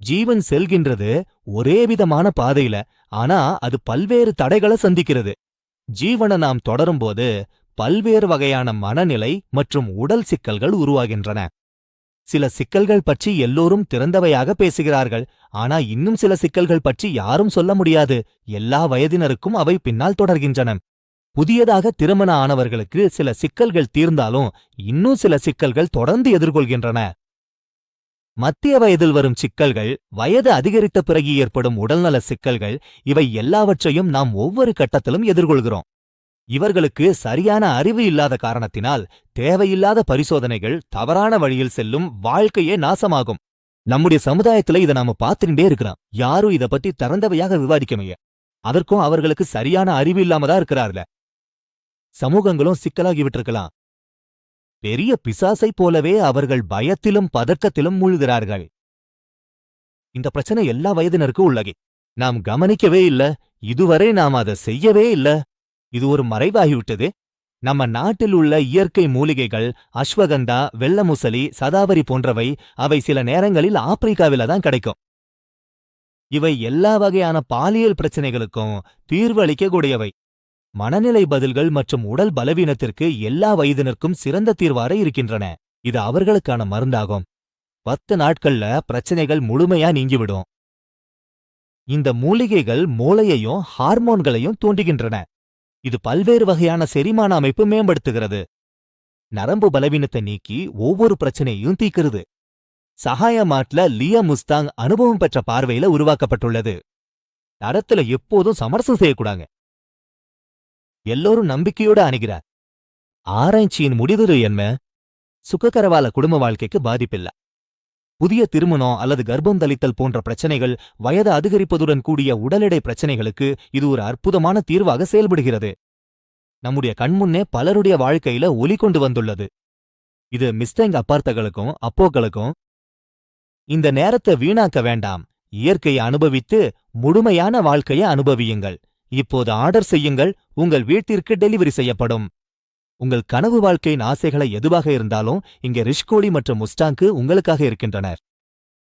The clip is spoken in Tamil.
ஜீவன் செல்கின்றது ஒரே விதமான பாதையில, ஆனா அது பல்வேறு தடைகளை சந்திக்கிறது. ஜீவனை நாம் தொடரும்போது பல்வேறு வகையான மனநிலை மற்றும் உடல் சிக்கல்கள் உருவாகின்றன. சில சிக்கல்கள் பற்றி எல்லோரும் திறந்தவையாக பேசுகிறார்கள், ஆனா இன்னும் சில சிக்கல்கள் பற்றி யாரும் சொல்ல முடியாது. எல்லா வயதினருக்கும் அவை பின்னால் தொடர்கின்றன. புதியதாக திருமண ஆனவர்களுக்கு சில சிக்கல்கள் தீர்ந்தாலும் இன்னும் சில சிக்கல்கள் தொடர்ந்து எதிர்கொள்கின்றன. மத்திய வயதில் வரும் சிக்கல்கள், வயது அதிகரித்த பிறகு ஏற்படும் உடல்நல சிக்கல்கள், இவை எல்லாவற்றையும் நாம் ஒவ்வொரு கட்டத்திலும் எதிர்கொள்கிறோம். இவர்களுக்கு சரியான அறிவு இல்லாத காரணத்தினால் தேவையில்லாத பரிசோதனைகள், தவறான வழியில் செல்லும் வாழ்க்கையே நாசமாகும். நம்முடைய சமுதாயத்துல இதை நாம பார்த்துட்டே இருக்கிறோம். யாரும் இத பத்தி திறந்தவையாக விவாதிக்கமைய. அதற்கும் அவர்களுக்கு சரியான அறிவு இல்லாமதான் இருக்கிறார்ல. சமூகங்களும் சிக்கலாகி விட்டிருக்கலாம். பெரிய பிசாசை போலவே அவர்கள் பயத்திலும் பதக்கத்திலும் மூழ்கிறார்கள். இந்த பிரச்சனை எல்லா வயதினருக்கும் உள்ளது. நாம் கவனிக்கவே இல்ல, இதுவரை நாம் அதை செய்யவே இல்ல. இது ஒரு மறைவாகிவிட்டது. நம்ம நாட்டில் உள்ள இயற்கை மூலிகைகள், அஸ்வகந்தா, வெள்ளமுசலி, சதாவரி போன்றவை, அவை சில நேரங்களில் ஆப்பிரிக்காவில தான் கிடைக்கும். இவை எல்லா வகையான பாலியல் பிரச்சனைகளுக்கும் தீர்வு அளிக்கக்கூடியவை. மனநிலை பதில்கள் மற்றும் உடல் பலவீனத்திற்கு எல்லா வயதினருக்கும் சிறந்த தீர்வாக இருக்கின்றன. இது அவர்களுக்கான மருந்தாகும். 10 நாட்கள்ல பிரச்சனைகள் முழுமையா நீங்கிவிடும். இந்த மூலிகைகள் மூளையையும் ஹார்மோன்களையும் தூண்டுகின்றன. இது பல்வேறு வகையான செரிமான அமைப்பு மேம்படுத்துகிறது. நரம்பு பலவீனத்தை நீக்கி ஒவ்வொரு பிரச்சனையையும் தீக்கிறது. சகாயமாட்ல லியா முஸ்தாங் அனுபவம் பெற்ற பார்வையில உருவாக்கப்பட்டுள்ளது. தரத்துல எப்போதும் சமரசம் செய்யக்கூடாங்க. எல்லோரும் நம்பிக்கையோட அணுகிறார். ஆராய்ச்சியின் முடிவு என்ன? சுககரவால குடும்ப வாழ்க்கைக்கு பாதிப்பில்ல. புதிய திருமணம் அல்லது கர்ப்பம் தளித்தல் போன்ற பிரச்சனைகள், வயது அதிகரிப்பதுடன் கூடிய உடல் எடை பிரச்சனைகளுக்கு இது ஒரு அற்புதமான தீர்வாக செயல்படுகிறது. நம்முடைய கண்முன்னே பலருடைய வாழ்க்கையில ஒளி கொண்டு வந்துள்ளது. இது மிஸ்டேங் அப்பார்த்தகளுக்கும் அப்போக்களுக்கும் இந்த நேரத்தை வீணாக்க வேண்டாம். இயற்கையை அனுபவித்து முழுமையான வாழ்க்கையை அனுபவியுங்கள். இப்போது ஆர்டர் செய்யுங்கள், உங்கள் வீட்டிற்கு டெலிவரி செய்யப்படும். உங்கள் கனவு வாழ்க்கையின் ஆசைகளை எதுவாக இருந்தாலும் இங்கே ரிஷ்கோலி மற்றும் முஸ்டாங்கு உங்களுக்காக இருக்கின்றனர்.